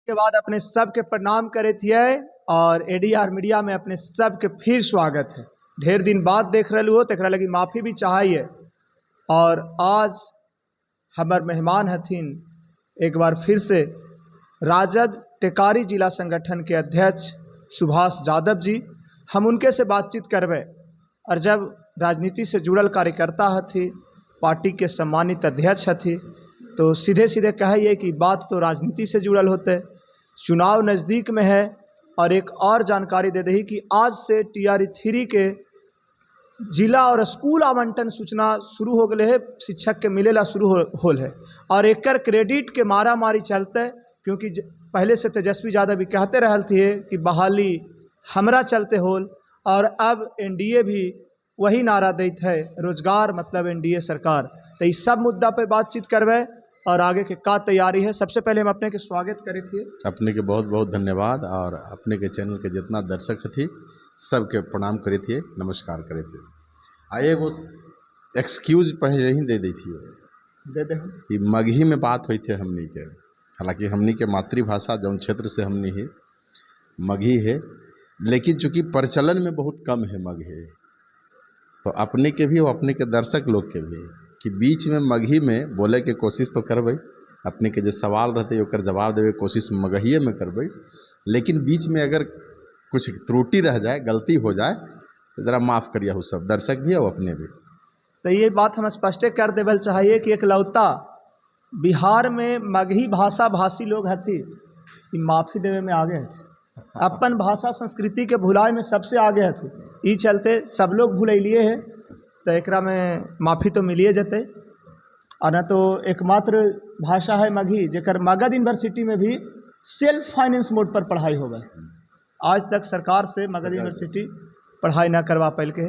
के बाद अपने सब के प्रणाम करे थिए और एडीआर मीडिया में अपने सब के फिर स्वागत है। ढेर दिन बाद देख रहे हो तो लगी माफ़ी भी चाहिए। और आज हमार मेहमान हथिन एक बार फिर से राजद टेकारी जिला संगठन के अध्यक्ष सुभाष यादव जी। हम उनके से बातचीत करवे और जब राजनीति से जुड़ल कार्यकर्ता हथी, पार्टी के सम्मानित अध्यक्ष हथी, तो सीधे सीधे कहिए कि बात तो राजनीति से जुड़ल होते। चुनाव नज़दीक में है और एक और जानकारी दे दी कि आज से टीआर 3 के जिला और स्कूल आवंटन सूचना शुरू हो गए है, शिक्षक के मिलेला शुरू होल है। और एकर क्रेडिट के मारा मारी चलते, क्योंकि पहले से तेजस्वी यादव भी कहते रहल थे कि बहाली हमरा चलते होल, और अब एनडीए भी वही नारा देते है, रोजगार मतलब एनडीए सरकार। तो इस सब मुद्दा पे बातचीत करवे और आगे के का तैयारी है। सबसे पहले हम अपने के स्वागत करे थे। अपने के बहुत बहुत धन्यवाद और अपने के चैनल के जितना दर्शक थी सबके प्रणाम करे थे, नमस्कार करे थे। आए वो एक्सक्यूज पहले ही दे दी थी दे दे कि मगही में बात हुई थे हमनी के। हालांकि हमनी के मातृभाषा जौन क्षेत्र से हमनी है मगही है, लेकिन चूँकि प्रचलन में बहुत कम है मगही, तो अपने के भी और अपने के दर्शक लोग के भी कि बीच में मगही में बोले के कोशिश तो करबै। अपने के जो सवाल रहते ओकर जवाब देवे कोशिश मगहिए में करबै, लेकिन बीच में अगर कुछ त्रुटि रह जाए, गलती हो जाए तो ज़रा माफ़ करिए हो सब दर्शक भी और अपने भी। तो ये बात हम स्पष्ट कर देवल चाहिए कि एकलौता बिहार में मगही भाषा भाषी लोग हथी कि माफ़ी देवे में आगे हथी, अपन भाषा संस्कृति के भुलाए में सबसे आगे हथी। ई चलते सब लोग भूलिए है, तो एकरा में माफ़ी तो मिलिए जते। और न तो एकमात्र भाषा है मगही जेकर मगध यूनिवर्सिटी में भी सेल्फ फाइनेंस मोड पर पढ़ाई हो गए। आज तक सरकार से मगध यूनिवर्सिटी पढ़ाई ना करवा पाल के।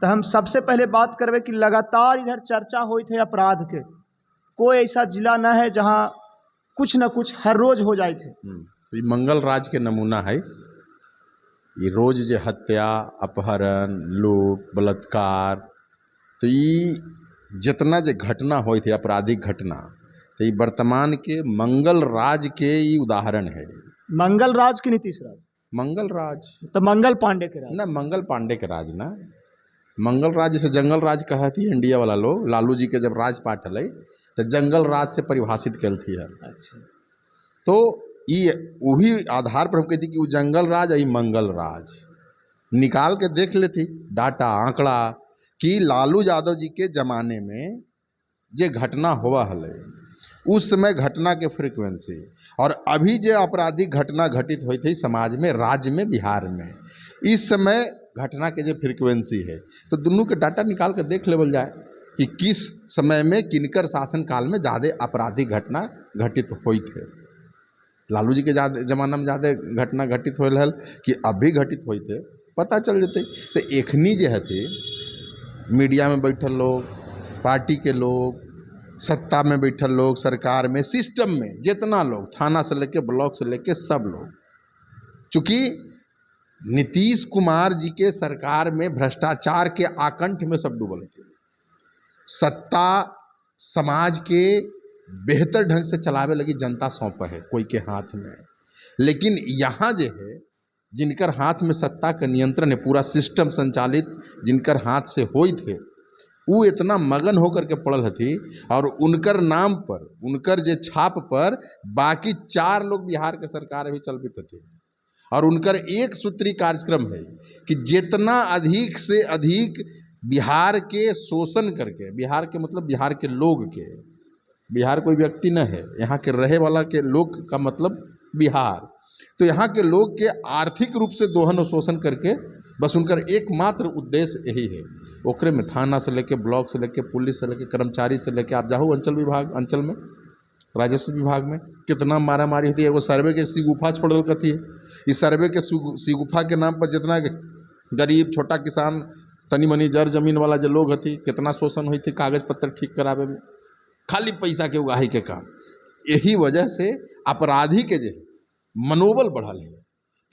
तो हम सबसे पहले बात करवे कि लगातार इधर चर्चा हुई थे अपराध के, कोई ऐसा जिला ना है जहाँ कुछ न कुछ हर रोज हो जाए थे। ये मंगल राज के नमूना है। ये रोज जो हत्या, अपहरण, लूट, बलात्कार, तो ये जितना जो घटना हुई थी आपराधिक घटना, तो ये वर्तमान के मंगल राज के ये उदाहरण है। मंगल राज की नीतीश राज, मंगल राज तो मंगल पांडे के राज ना, मंगल पांडे के राज ना, मंगल राज जैसे जंगल राज कहती है इंडिया वाला लोग। लालू जी के जब राजपाट हल तो जंगल राज से परिभाषित कल थी है। अच्छा, तो ये वही आधार पर हम कहती कि वो जंगल राज और मंगल राज निकाल के देख लेती डाटा आंकड़ा कि लालू यादव जी के ज़माने में जे घटना हुआ हल उस समय घटना के फ्रीक्वेंसी और अभी जो आपराधिक घटना घटित हुई थी समाज में, राज्य में, बिहार में, इस समय घटना के जो फ्रीक्वेंसी है, तो दोनों के डाटा निकाल के देख लेवल जाए कि किस समय में किनकर शासनकाल में ज़्यादा आपराधिक घटना घटित हुई थे। लालू जी के ज़माना में ज़्यादा घटना घटित होल हल कि अभी घटित हुई थे, पता चल जाते। तो एखनी जो है थे मीडिया में बैठल लोग, पार्टी के लोग, सत्ता में बैठल लोग, सरकार में, सिस्टम में जितना लोग, थाना से लेके ब्लॉक से लेके सब लोग, चूँकि नीतीश कुमार जी के सरकार में भ्रष्टाचार के आकंठ में सब डूबल थे। सत्ता समाज के बेहतर ढंग से चलावे लगी जनता सौंप है कोई के हाथ में, लेकिन यहाँ जो है जिनकर हाथ में सत्ता का नियंत्रण है, पूरा सिस्टम संचालित जिनकर हाथ से होई थे, वो इतना मगन होकर के पड़ल थी और उनकर नाम पर, उनकर जे छाप पर बाकी 4 लोग बिहार के सरकार भी चलते थे। और उनकर एक सूत्री कार्यक्रम है कि जितना अधिक से अधिक बिहार के शोषण करके, बिहार के मतलब बिहार के लोग के, बिहार कोई व्यक्ति न है, यहाँ के रहे वाला के लोग का मतलब बिहार, तो यहाँ के लोग के आर्थिक रूप से दोहन और शोषण करके बस उनका एकमात्र उद्देश्य यही है। ओकरे में थाना से लेके ब्लॉक से लेके पुलिस से लेके कर्मचारी से लेके आप जाओ अंचल विभाग, अंचल में राजस्व विभाग में कितना मारा मारी होती है। वो सर्वे के सीगुफा छोड़ कथी है, इस सर्वे के सीगुफा के नाम पर जितना गरीब छोटा किसान तनी मनी जर जमीन वाला जो लोग हथी कितना शोषण हुई थी कागज पत्र ठीक करावे में, खाली पैसा के उगाही के काम। यही वजह से अपराधी के जो मनोबल बढ़ल है।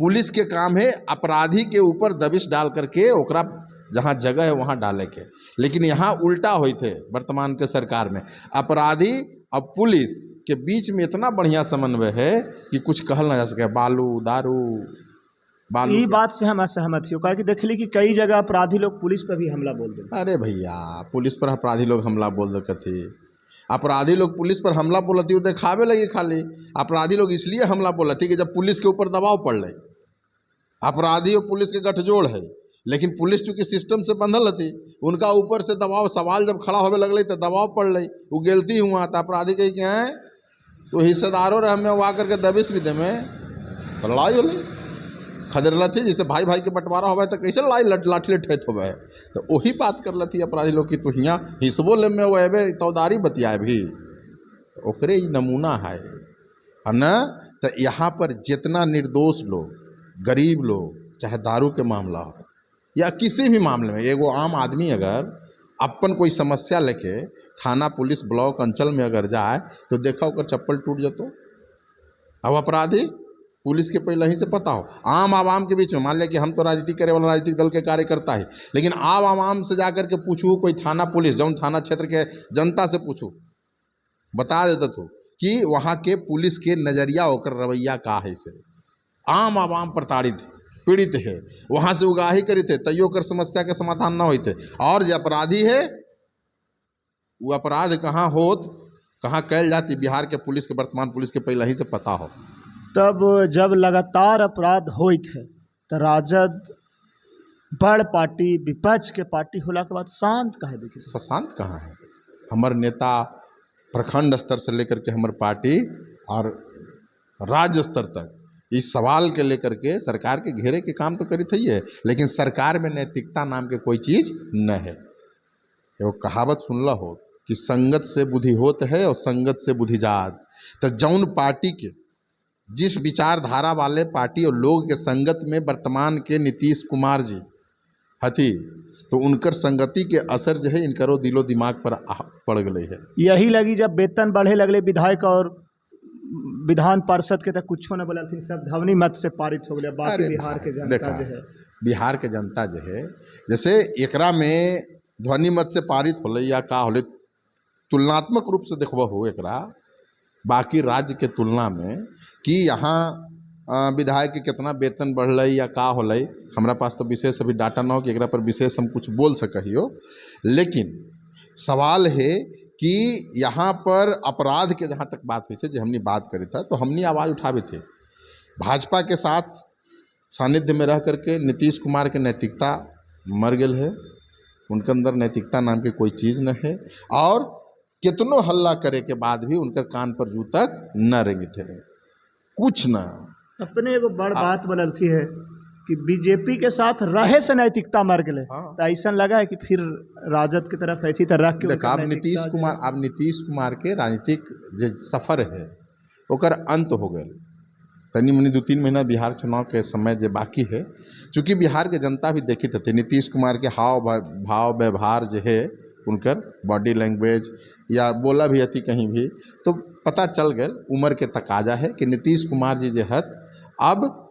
पुलिस के काम है अपराधी के ऊपर दबिश डाल करके ओकरा जहाँ जगह है वहाँ डाले के, लेकिन यहाँ उल्टा हुई थे वर्तमान के सरकार में। अपराधी अब पुलिस के बीच में इतना बढ़िया समन्वय है कि कुछ कहल ना जा सके। बालू दारू बालू ई बात से हम असहमत ही कहा कि देखली कि कई जगह अपराधी लोग पुलिस पर भी हमला बोल देते। अरे भैया, पुलिस पर अपराधी लोग हमला बोल देते थे। अपराधी लोग पुलिस पर हमला बोलती वो दिखावे लगी खाली। अपराधी लोग इसलिए हमला बोलती कि जब पुलिस के ऊपर दबाव पड़ रही। अपराधी और पुलिस के गठजोड़ है, लेकिन पुलिस चूंकि सिस्टम से बंधल रहती, उनका ऊपर से दबाव, सवाल जब खड़ा होने लगल तो दबाव पड़ रही, वो गलती हुआ तो अपराधी कही कि हैं तो हिस्सेदारों रहे हमें वहाँ करके दबिश भी दे में तो लड़ाई हो गई खदेड़ थी। जैसे भाई भाई के बंटवारा हो तो कैसे लड़ाई लाठी ठेत हो गए। तो वही बात कर लेती अपराधी लोग की तो हियाँ हिस्बो ले में वह तौदारी बतियाए भी ओकरे ही नमूना है न। तो यहाँ पर जितना निर्दोष लोग, गरीब लोग, चाहे दारू के मामला हो या किसी भी मामले में, एगो आम आदमी अगर अपन कोई समस्या लेके थाना पुलिस ब्लॉक अंचल में अगर जाए तो देखा ओकर चप्पल टूट जतो। अब अपराधी पुलिस के पहले ही से पता हो, आम आवाम के बीच में, मान लिया कि हम तो राजनीति करे वाला राजनीतिक दल के कार्यकर्ता है, लेकिन आम आवाम से जाकर के पूछू, कोई थाना पुलिस जौन थाना क्षेत्र के जनता से पूछू, बता देता तो कि वहाँ के पुलिस के नज़रिया होकर रवैया का है से। आम आवाम प्रताड़ित पीड़ित है, वहाँ से उगाही करी थे तैयो कर समस्या के समाधान ना होते। और जो अपराधी है वो अपराध कहाँ होत, कहाँ कैल जाती, बिहार के पुलिस के, वर्तमान पुलिस के पहले ही से पता हो। तब जब लगातार अपराध होइत है तो राजद बड़ पार्टी, विपक्ष के पार्टी होला के बाद शांत काहे देखी? शांत कहाँ है? हमार नेता प्रखंड स्तर से लेकर के हमार पार्टी और राज्य स्तर तक इस सवाल के लेकर के सरकार के घेरे के काम तो करी थी है, लेकिन सरकार में नैतिकता नाम के कोई चीज़ न है। वो कहावत सुनला हो कि संगत से बुद्धि होत है और संगत से बुद्धि जात। तो जौन पार्टी के जिस विचारधारा वाले पार्टी और लोग के संगत में वर्तमान के नीतीश कुमार जी हथी, तो उनकर संगति के असर जो है इनकरो दिलो दिमाग पर पड़ गए है। यही लगी जब वेतन बढ़े लगले विधायक और विधान पार्षद के, तक कुछ न बोला थी, सब ध्वनि मत से पारित हो गया। बाकी बिहार के जनता जो है, बिहार के जनता जो है, जैसे एकरा में ध्वनि मत से पारित होले या का होले, तुलनात्मक रूप से देखबो हो एकरा बाकी राज्य के तुलना में कि यहाँ विधायक के कितना वेतन बढ़ या का होले, हमारा पास तो विशेष अभी डाटा ना हो कि एकरा पर विशेष हम कुछ बोल सकियो। लेकिन सवाल है कि यहाँ पर अपराध के जहाँ तक बात हुई थी, जो हमने बात करी था, तो हमने आवाज़ उठावे थे। भाजपा के साथ सानिध्य में रह करके नीतीश कुमार के नैतिकता मर गए है, उनके अंदर नैतिकता नाम की कोई चीज़ न है। और कितनों हल्ला करे के बाद भी उनके कान पर जू तक न रेंगे थे, कुछ ना। अपने एगो बड़ बात बनल थी है कि बीजेपी के साथ रहे से नैतिकता मर गए। तो ऐसा लगा है कि फिर राजद की तरफ ऐसी तरह रख के अब नीतीश कुमार के राजनीतिक जो सफर है ओकर अंत हो गए। तनी मनी 2-3 महीना बिहार चुनाव के समय जो बाकी है, चूँकि बिहार के जनता भी देखी थे नीतीश कुमार के हाव भाव व्यवहार जो है, उनकर बॉडी लैंग्वेज या बोला भी अति कहीं भी, तो पता चल गए उम्र के तकाजा है कि नीतीश कुमार जी जो है अब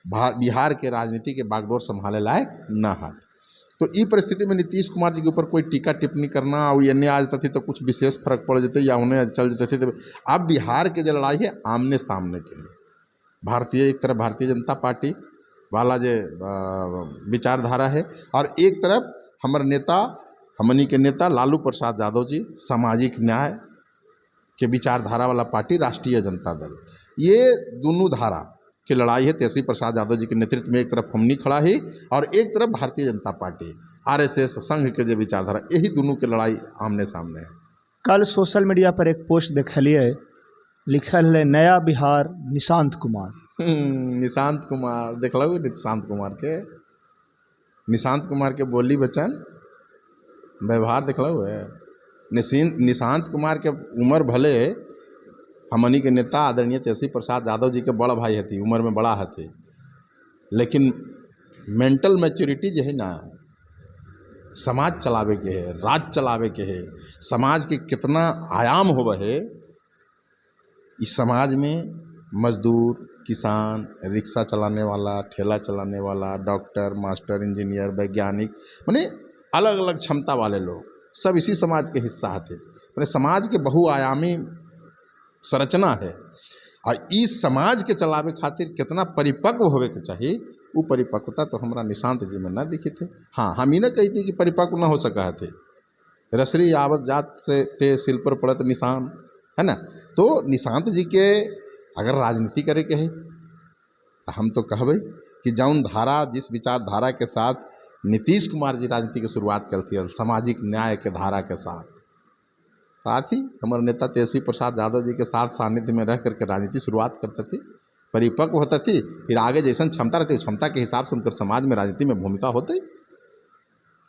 बिहार के राजनीति के बागडोर संभाले लायक न है। तो ई परिस्थिति में नीतीश कुमार जी के ऊपर कोई टीका टिप्पणी करना और ये आ जाता थी तो कुछ विशेष फर्क पड़ जाते या उन्हें चल जाते थे। तो अब बिहार के जो लड़ाई है आमने सामने के लिए, एक तरफ भारतीय जनता पार्टी वाला जो विचारधारा है और एक तरफ हमारे नेता, हमनी के नेता लालू प्रसाद यादव जी सामाजिक न्याय के विचारधारा वाला पार्टी राष्ट्रीय जनता दल, ये दोनों धारा की लड़ाई है। तेजस्वी प्रसाद यादव जी के नेतृत्व में एक तरफ हमनी खड़ा है और एक तरफ भारतीय जनता पार्टी आरएसएस संघ के जो विचारधारा, यही दोनों की लड़ाई आमने सामने है। कल सोशल मीडिया पर एक पोस्ट देखलिए, लिखल है नया बिहार निशांत कुमार। निशांत कुमार देख लो, निशांत कुमार के बोली वचन व्यवहार देख लो है। निशांत कुमार के उम्र भले हमनी के नेता आदरणीय तेजस्वी प्रसाद यादव जी के बड़ा भाई हती, उम्र में बड़ा हती, लेकिन मेंटल मैच्योरिटी जो है ना, समाज चलावे के है, राज चलावे के है, समाज के कितना आयाम होवे है। इस समाज में मजदूर, किसान, रिक्शा चलाने वाला, ठेला चलाने वाला, डॉक्टर, मास्टर, इंजीनियर, वैज्ञानिक, माने अलग अलग क्षमता वाले लोग सब इसी समाज के हिस्सा थे। माने समाज के बहुआयामी संरचना है और इस समाज के चलावे खातिर कितना परिपक्व होवे के चाहिए, वो परिपक्वता तो हमारा निशांत जी में न दिखी थे। हाँ, हम ही न कही थी कि परिपक्व न हो सका थे। रसरी आवत जात से ते सिल पर पड़त निशान, है ना। तो निशांत जी के अगर राजनीति करे के है तो हम तो कहबे कि जौन धारा, जिस विचारधारा के साथ नीतीश कुमार जी राजनीति की शुरुआत करती है, सामाजिक न्याय के धारा के साथ ही हमारे नेता तेजस्वी प्रसाद यादव जी के साथ सानिध्य में रह करके राजनीति शुरुआत करते थे, परिपक्व होता थी, फिर आगे जैसन क्षमता रहती उस क्षमता के हिसाब से उनकर समाज में राजनीति में भूमिका होती।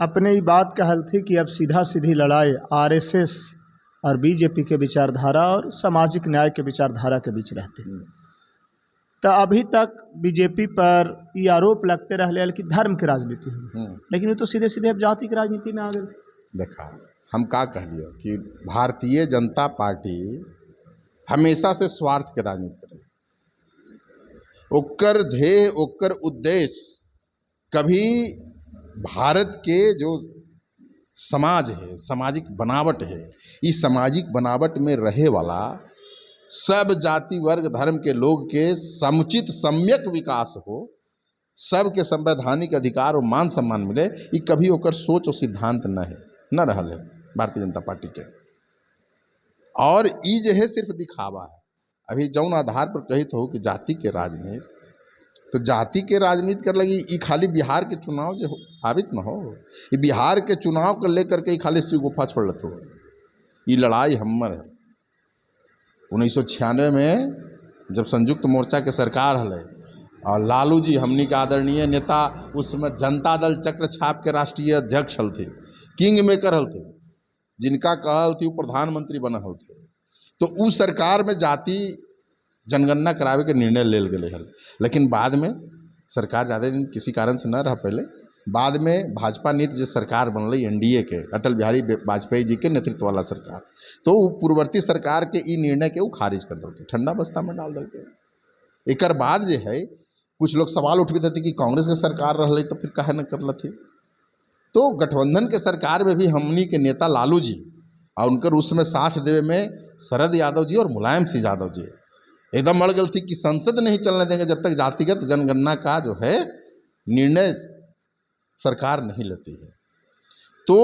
अपने ये बात कहल थी कि अब सीधा सीधी लड़ाई आरएसएस और बीजेपी के विचारधारा और सामाजिक न्याय के विचारधारा के बीच रहती। तो अभी तक बीजेपी पर ये आरोप लगते रहे कि धर्म की राजनीति हुई, लेकिन ये तो सीधे सीधे अब जाति की राजनीति में आ गए। देखा, हम का कहलिए कि भारतीय जनता पार्टी हमेशा से स्वार्थ के राजनीति करे, ओकर ध्येय, ओकर उद्देश्य कभी भारत के जो समाज है, सामाजिक बनावट है, इस सामाजिक बनावट में रहे वाला सब जाति वर्ग धर्म के लोग के समुचित सम्यक विकास हो, सबके संवैधानिक अधिकार और मान सम्मान मिले, ये कभी ओकर सोच और सिद्धांत न रहल है भारतीय जनता पार्टी के। और ई जो है सिर्फ दिखावा है। अभी जौन आधार पर कही तो हो कि जाति के राजनीति, तो जाति के राजनीति कर लगी ई खाली बिहार के चुनाव जो आबित न हो, ये बिहार के चुनाव को लेकर के खाली शिव गुफा छोड़ लेते हो। ये लड़ाई हमर है। 1996 में जब संयुक्त मोर्चा के सरकार हले और लालू जी हमनी के आदरणीय नेता, उस समय जनता दल चक्र छाप के राष्ट्रीय अध्यक्ष हल थे, किंग मेकर हल थे, जिनका कहल थी वो प्रधानमंत्री बनल हल थे। तो उस सरकार में जाति जनगणना करावे के निर्णय लेल गए हल, लेकिन बाद में सरकार ज़्यादा दिन किसी कारण से न रह पहले, बाद में भाजपा नीति जो सरकार बनल एनडीए के, अटल बिहारी वाजपेयी जी के नेतृत्व वाला सरकार, तो वो पूर्ववर्ती सरकार के ई निर्णय के वो खारिज कर दिल, ठंडा बस्ता में डाल दिल। एक बाद जो है कुछ लोग सवाल उठबे थे कि कांग्रेस के सरकार रही तो फिर काहे न कर थी। तो गठबंधन के सरकार में भी हमनी के नेता लालू जी और उनकर उस समय साथ देवे में शरद यादव जी और मुलायम सिंह यादव जी एकदम मर गई थी कि संसद नहीं चलने देंगे जब तक जातिगत जनगणना का जो है निर्णय सरकार नहीं लेती है। तो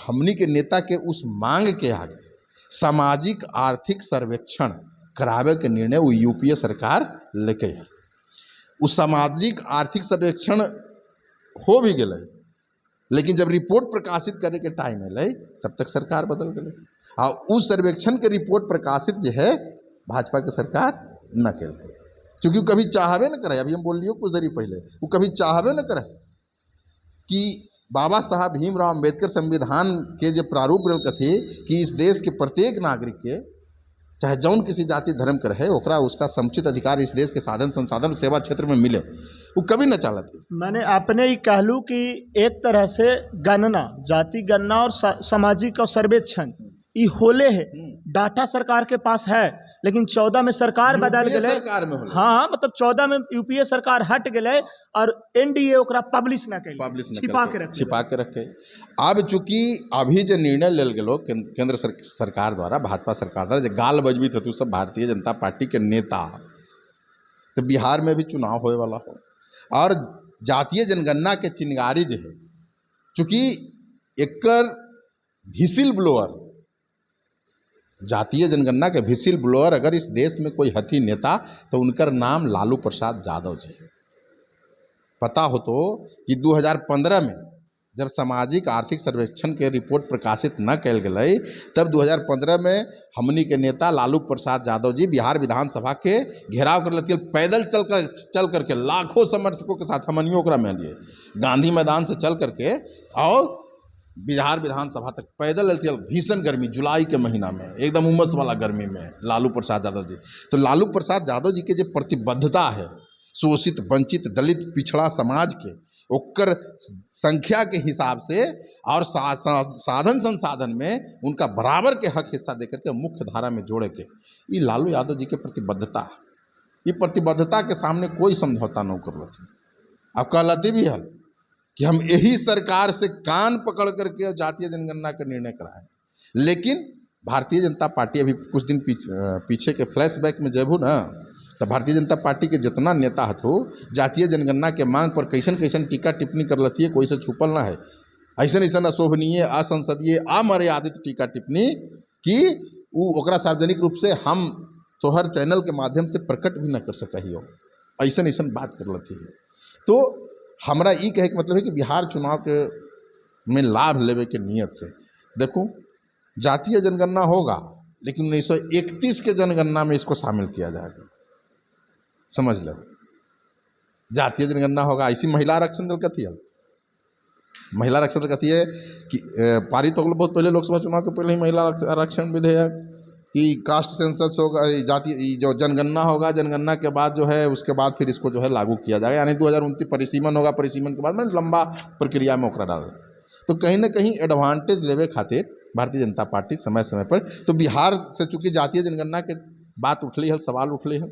हमनी के नेता के उस मांग के आगे सामाजिक आर्थिक सर्वेक्षण करावे के निर्णय वो यूपीए सरकार लेके है। उस सामाजिक आर्थिक सर्वेक्षण हो भी गए, लेकिन जब रिपोर्ट प्रकाशित करे के टाइम है तब तक सरकार बदल गई। और उस सर्वेक्षण के रिपोर्ट प्रकाशित जो है भाजपा के सरकार न कर, क्योंकि कभी चाहबे न करे। अभी हम बोल लियो कुछ देरी पहले, वो कभी चाहबे न करे कि बाबा साहब भीमराव अंबेडकर संविधान के जो प्रारूप रहे थे कि इस देश के प्रत्येक नागरिक के चाहे जौन किसी जाति धर्म के रहे ओकरा उसका समुचित अधिकार इस देश के साधन संसाधन सेवा क्षेत्र में मिले, वो कभी न चाहती। मैंने अपने ही कहलूँ कि एक तरह से गणना, जाति गणना और सामाजिक और सर्वेक्षण ये होले है, डाटा सरकार के पास है, लेकिन 14 में सरकार बदल गए। सरकार में हाँ, मतलब 14 में यूपीए सरकार हट गए और एनडीए ओकरा पब्लिश न कर, छिपा के रखे। अब चूंकि अभी जो निर्णय लेल गेलो केंद्र सरकार द्वारा, भाजपा सरकार द्वारा जो गाल बजबी थे सब भारतीय जनता पार्टी के नेता, तो बिहार में भी चुनाव होने वाला हो और जातीय जनगणना के चिंगारी जो है, चूंकि एकर व्हिसिल ब्लोअर, जातीय जनगणना के व्हिसिल ब्लोअर अगर इस देश में कोई हथी नेता तो उनकर नाम लालू प्रसाद यादव जी है। पता हो तो कि 2015 में जब सामाजिक आर्थिक सर्वेक्षण के रिपोर्ट प्रकाशित न कल गई, तब 2015 में हमनी के नेता लालू प्रसाद यादव जी बिहार विधानसभा के घेराव कर लेते, पैदल चल करके लाखों समर्थकों के साथ हमनियों ओकरा में लिए गांधी मैदान से चल करके और बिहार विधानसभा तक पैदल लेते। भीषण गर्मी, जुलाई के महीना में एकदम उमस वाला गर्मी में लालू प्रसाद यादव जी, तो लालू प्रसाद यादव जी के जो प्रतिबद्धता है शोषित वंचित दलित पिछड़ा समाज के ओकर संख्या के हिसाब से और साधन संसाधन में उनका बराबर के हक हिस्सा देकर के मुख्य धारा में जोड़े के, ये लालू यादव जी के प्रतिबद्धता है। ये प्रतिबद्धता के सामने कोई समझौता न कर थे। अब कहलती भी हल कि हम यही सरकार से कान पकड़ करके जातीय जनगणना का निर्णय कराएं, लेकिन भारतीय जनता पार्टी अभी कुछ दिन पीछे के फ्लैशबैक में जब हो ना, तो भारतीय जनता पार्टी के जितना नेता हथो जातीय जनगणना के मांग पर कैसन कैसन टीका टिप्पणी कर लती है, कोई से छुपल ना है। ऐसन ऐसन अशोभनीय, असंसदीय, अमर्यादित टीका टिप्पणी कि ओकरा सार्वजनिक रूप से हम तोहर चैनल के माध्यम से प्रकट भी न कर सकी हो, ऐसन ऐसन बात कर लेती है। तो हमरा ई कहे के मतलब है कि बिहार चुनाव के में लाभ लेवे के नियत से देखो, जातीय जनगणना होगा लेकिन 1931 के जनगणना में इसको शामिल किया जाएगा, समझ लो। जातीय जनगणना होगा, ऐसी महिला आरक्षण दल कथी है, महिला आरक्षण दल कथी है कि पारित हो गया बहुत पहले, लोकसभा चुनाव के पहले ही महिला आरक्षण विधेयक कि कास्ट सेंसस होगा, जाति जो जनगणना होगा, जनगणना के बाद जो है उसके बाद फिर इसको जो है लागू किया जाएगा, यानी 2029 परिसीमन होगा, परिसीमन के बाद में लंबा प्रक्रिया में ओकरा डाल। तो कहीं ना कहीं एडवांटेज लेवे खातिर भारतीय जनता पार्टी समय समय पर, तो बिहार से चूँकि जातीय जनगणना के बात उठली है, सवाल उठले है,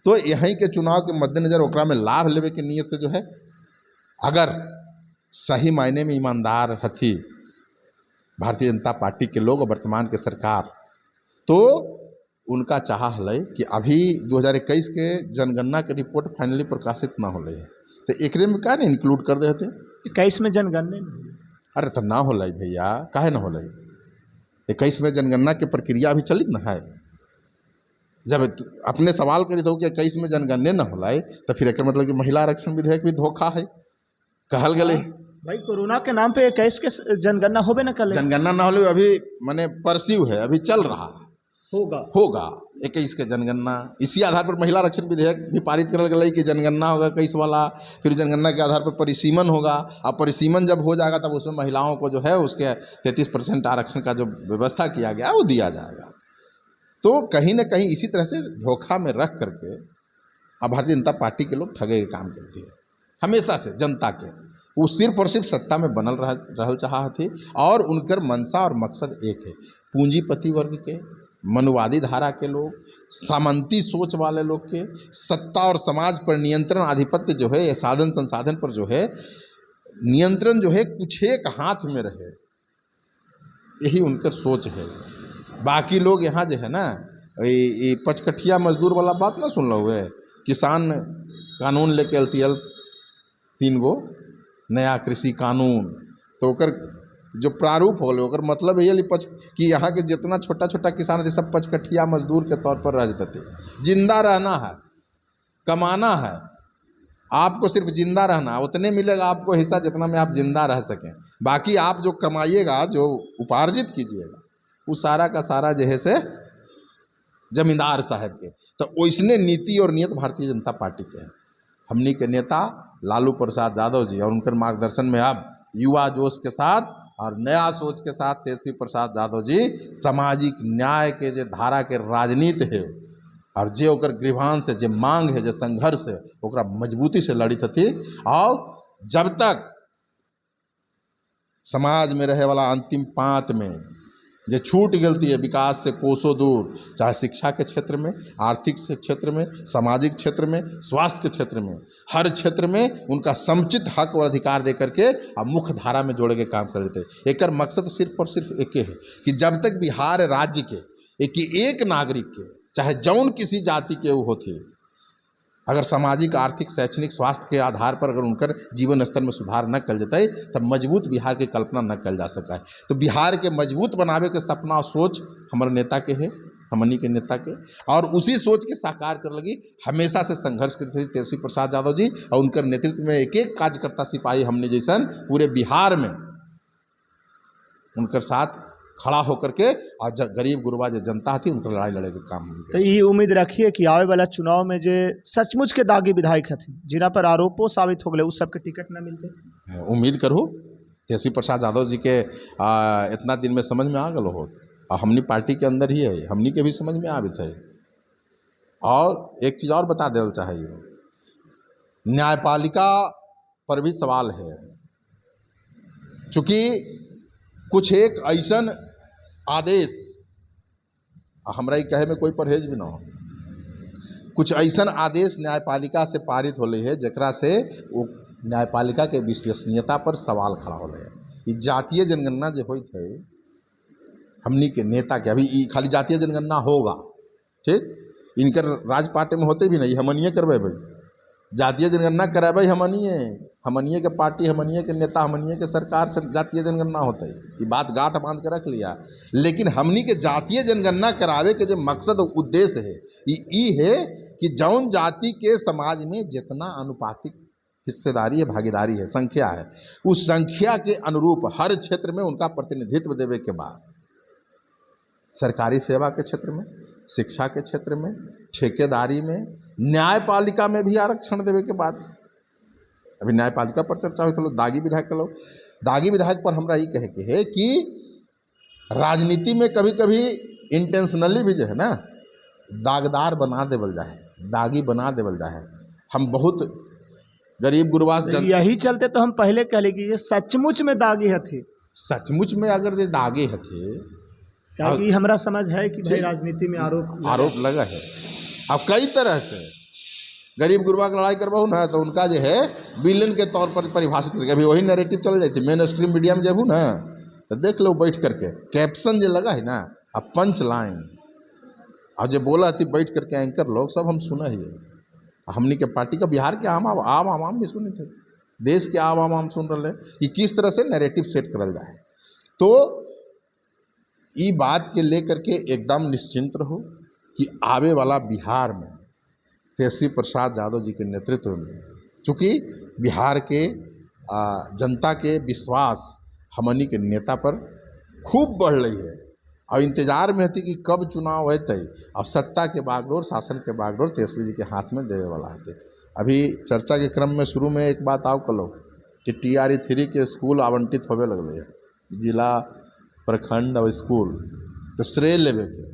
तो यहीं के चुनाव के मद्देनजर ओकरा में लाभ लेवे के नियत से जो है, अगर सही मायने में ईमानदार हथी भारतीय जनता पार्टी के लोग और वर्तमान के सरकार, तो उनका चाह है कि अभी 2021 के जनगणना के रिपोर्ट फाइनली प्रकाशित ना होले है, तो एक में क्या नहीं इंक्लूड कर देते 21 में जनगणना। अरे तो ना होलै भैया, काहे ना होलै, 21 में जनगणना की प्रक्रिया अभी चलित ना है। जब अपने सवाल करी तो कि 21 में जनगणने न होलै, तो फिर एक मतलब कि महिला आरक्षण विधेयक भी धोखा है कहल गए। भाई कोरोना के नाम पे 21 के जनगणना होबे न कल, जनगणना ना होले अभी माने परस्यू है, अभी चल रहा होगा 21 के जनगणना। इसी आधार पर महिला आरक्षण विधेयक भी पारित करल गई कि जनगणना होगा 21 वाला, फिर जनगणना के आधार पर परिसीमन होगा, अब परिसीमन जब हो जाएगा तब उसमें महिलाओं को जो है उसके 33% आरक्षण का जो व्यवस्था किया गया वो दिया जाएगा। तो कहीं ना कहीं इसी तरह से धोखा में रख करके अब भारतीय जनता पार्टी के लोग ठगे के काम करते हैं हमेशा से जनता के, वो सिर्फ और सिर्फ सत्ता में बनल रहल चाहा थे, और उनकर मंशा और मकसद एक है, पूंजीपति वर्ग के, मनुवादी धारा के लोग, सामंती सोच वाले लोग के सत्ता और समाज पर नियंत्रण, आधिपत्य जो है, साधन संसाधन पर जो है नियंत्रण जो है कुछ एक हाथ में रहे, यही उनकर सोच है। बाकी लोग यहाँ जो है ना, ये पचकठिया मजदूर वाला बात ना सुन लो हुए, किसान कानून लेके अलती 3 गो नया कृषि कानून, तो ओकर जो प्रारूप हो ओकर मतलब ये कि यहाँ के जितना छोटा छोटा किसान थे सब पचकठिया मजदूर के तौर पर रह जाते थे। जिंदा रहना है, कमाना है, आपको सिर्फ जिंदा रहना, उतने मिलेगा आपको हिस्सा जितना में आप जिंदा रह सकें, बाकी आप जो कमाइएगा, जो उपार्जित कीजिएगा, वो सारा का सारा जो है से जमींदार साहब के। तो वैसने नीति और नियत भारतीय जनता पार्टी के हैं। हमनी के नेता लालू प्रसाद यादव जी और उनके मार्गदर्शन में अब युवा जोश के साथ और नया सोच के साथ तेजस्वी प्रसाद यादव जी सामाजिक न्याय के जो धारा के राजनीति है और जे ओकर ग्रीवांश है, जे मांग है, जे संघर्ष है, ओकरा मजबूती से लड़ी थी। और जब तक समाज में रहे वाला अंतिम पांत में जो छूट गलती है विकास से कोसों दूर, चाहे शिक्षा के क्षेत्र में, आर्थिक क्षेत्र में, सामाजिक क्षेत्र में, स्वास्थ्य के क्षेत्र में, हर क्षेत्र में उनका समुचित हक और अधिकार दे करके अब मुख्य धारा में जोड़े के काम कर देते। एक मकसद सिर्फ और सिर्फ एक है कि जब तक बिहार राज्य के एक नागरिक के, चाहे जौन किसी जाति के वो होते, अगर सामाजिक, आर्थिक, शैक्षणिक, स्वास्थ्य के आधार पर अगर उनकर जीवन स्तर में सुधार न कल जाता है तब मजबूत बिहार की कल्पना न कल जा सका है। तो बिहार के मजबूत बनावे के सपना और सोच हमारे नेता के है, हमनी के नेता के, और उसी सोच के साकार कर लगी हमेशा से संघर्ष करते थे तेजस्वी प्रसाद यादव जी और उनकर नेतृत्व में एक एक कार्यकर्ता सिपाही हमने जैसन पूरे बिहार में उनकर साथ खड़ा होकर के और गरीब गुरबा जो जनता थी उनकर लड़ाई लड़े के काम। तो ये उम्मीद रखिए कि आवे वाला चुनाव में जो सचमुच के दागी विधायक हथिन जिना पर आरोपों साबित हो गए उस सबके टिकट न मिलते। उम्मीद करो तेजस्वी प्रसाद यादव जी के इतना दिन में समझ में आ गलो हो, और हमनी पार्टी के अंदर ही है, हमनी के भी समझ में आवित है। और एक चीज़ और बता देना चाहिए, न्यायपालिका पर भी सवाल है, चूँकि कुछ एक ऐसन आदेश, हमरा कहे में कोई परहेज भी ना हो, कुछ ऐसन आदेश न्यायपालिका से पारित होले है जकरा से वो न्यायपालिका के विश्वसनीयता पर सवाल खड़ा होले है। ये जातीय जनगणना जो होत है, हमनी के नेता के अभी ई खाली जातीय जनगणना होगा, ठीक, इनकर राज पार्टी में होते भी नहीं, हमनिए करवे भाई, जातीय जनगणना कराबे हमनिए के पार्टी, हमनिए के नेता, हमनिए के सरकार से जातीय जनगणना होता है। ये बात गांठ बांध के रख लिया। लेकिन हमनी के जातीय जनगणना करावे के जो मकसद और उद्देश्य है ये है कि जौन जाति के समाज में जितना अनुपातिक हिस्सेदारी है, भागीदारी है, संख्या है, उस संख्या के अनुरूप हर क्षेत्र में उनका प्रतिनिधित्व देवे के बाद सरकारी सेवा के क्षेत्र में, शिक्षा के क्षेत्र में, ठेकेदारी में, न्यायपालिका में भी आरक्षण देवे के बाद, अभी न्यायपालिका पर चर्चा हुई तो दागी विधायक के लोग, दागी विधायक पर हमरा ये कहे के है कि राजनीति में कभी कभी इंटेंशनली भी जो है ना दागदार बना देवल जाए, दागी बना देवल जाए। हम बहुत गरीब गुरबास तो यही चलते तो हम पहले कहले कि ये सचमुच में दागी हथी, सचमुच में अगर ये दागे हथे, क्योंकि हमरा समझ है कि भाई राजनीति में आरोप लगा है। अब कई तरह से गरीब गुरबा की लड़ाई करबहू ना तो उनका जो है विलेन के तौर पर परिभाषित करके अभी वही नैरेटिव चल जाती, मेन स्ट्रीम मीडिया में जब ना तो देख लो बैठ करके कैप्शन जो लगा है ना, अब पंच लाइन और जो बोला थी बैठ करके एंकर लोग सब हम सुना ही है। हमनी के पार्टी का बिहार के आम आवाम भी सुने थे, देश के आम आवाम सुन रहे कि किस तरह से नैरेटिव सेट करल जाए। तो ये बात के लेकर के एकदम निश्चिंत रहो कि आवे वाला बिहार में तेजस्वी प्रसाद यादव जी के नेतृत्व में, चूँकि बिहार के जनता के विश्वास हमनी के नेता पर खूब बढ़ रही है और इंतजार में थी कि कब चुनाव होते और सत्ता के बागडोर, शासन के बागडोर तेजस्वी जी के हाथ में देवे वाला होते। अभी चर्चा के क्रम में शुरू में एक बात आओ कलो कि TRE 3 के स्कूल आवंटित होवे लगले है, जिला प्रखंड और स्कूल, तो श्रेय लेवे के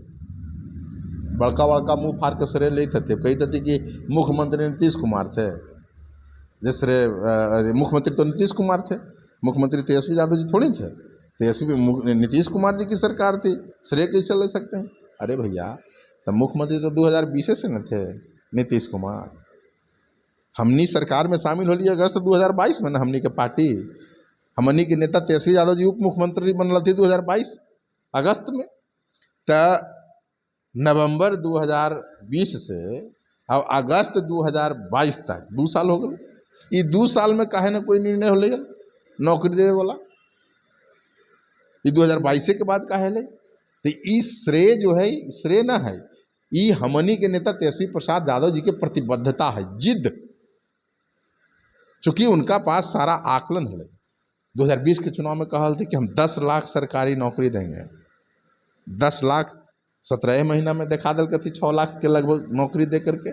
बड़का बड़का मुँह फाड़ के श्रेय लेते थे, कहते थे कि मुख्यमंत्री नीतीश कुमार थे, जे श्रेय मुख्यमंत्री तो नीतीश कुमार थे, मुख्यमंत्री तेजस्वी यादव जी थोड़ी थे, तेजस्वी नीतीश कुमार जी की सरकार थी, श्रेय कैसे ले सकते हैं? अरे भैया तो मुख्यमंत्री तो 2020 से न थे नीतीश कुमार, हमनी सरकार में शामिल होली अगस्त 2022 में ना, हमनी के पार्टी, हमनी के नेता तेजस्वी यादव जी उप मुख्यमंत्री बनल थी 2022 अगस्त में। तो नवंबर 2020 से और अगस्त 2022 तक 2 साल हो गए। ये 2 साल में काहे ना कोई निर्णय हो ले नौकरी देवे वाला, ये 2022 के बाद काहे ले? तो इस श्रेय जो है श्रेय ना है, ये हमनी के नेता तेजस्वी प्रसाद यादव जी के प्रतिबद्धता है, जिद, चूँकि उनका पास सारा आकलन है। 2020 के चुनाव में कहल थी कि हम 10 लाख सरकारी नौकरी देंगे, 10 लाख 17 महीना में देखा दल थी 6 लाख के लगभग नौकरी दे करके।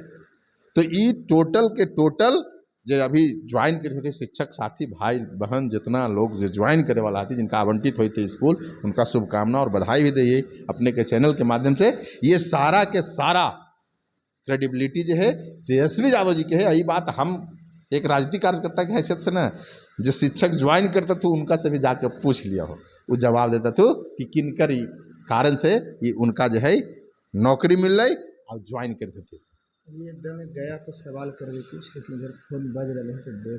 तो ये टोटल के टोटल जो अभी ज्वाइन करे थे शिक्षक साथी भाई बहन जितना लोग जो ज्वाइन करे वाला थी, जिनका आवंटित हुई थी स्कूल, उनका शुभकामना और बधाई भी दे अपने के चैनल के माध्यम से। ये सारा के सारा क्रेडिबिलिटी जो है तेजस्वी यादव जी के है। यही बात हम एक राजनीतिक कार्यकर्ता की हैसियत से ना, जो शिक्षक ज्वाइन करता था उनका से भी जाकर पूछ लिया हो, वो जवाब देता था कि किनकर कारण से ये उनका जो है नौकरी मिल रही और ज्वाइन करते थे। ये एकदम गया तो सवाल कर दी कुछ, लेकिन इधर फोन बज रहे हैं तो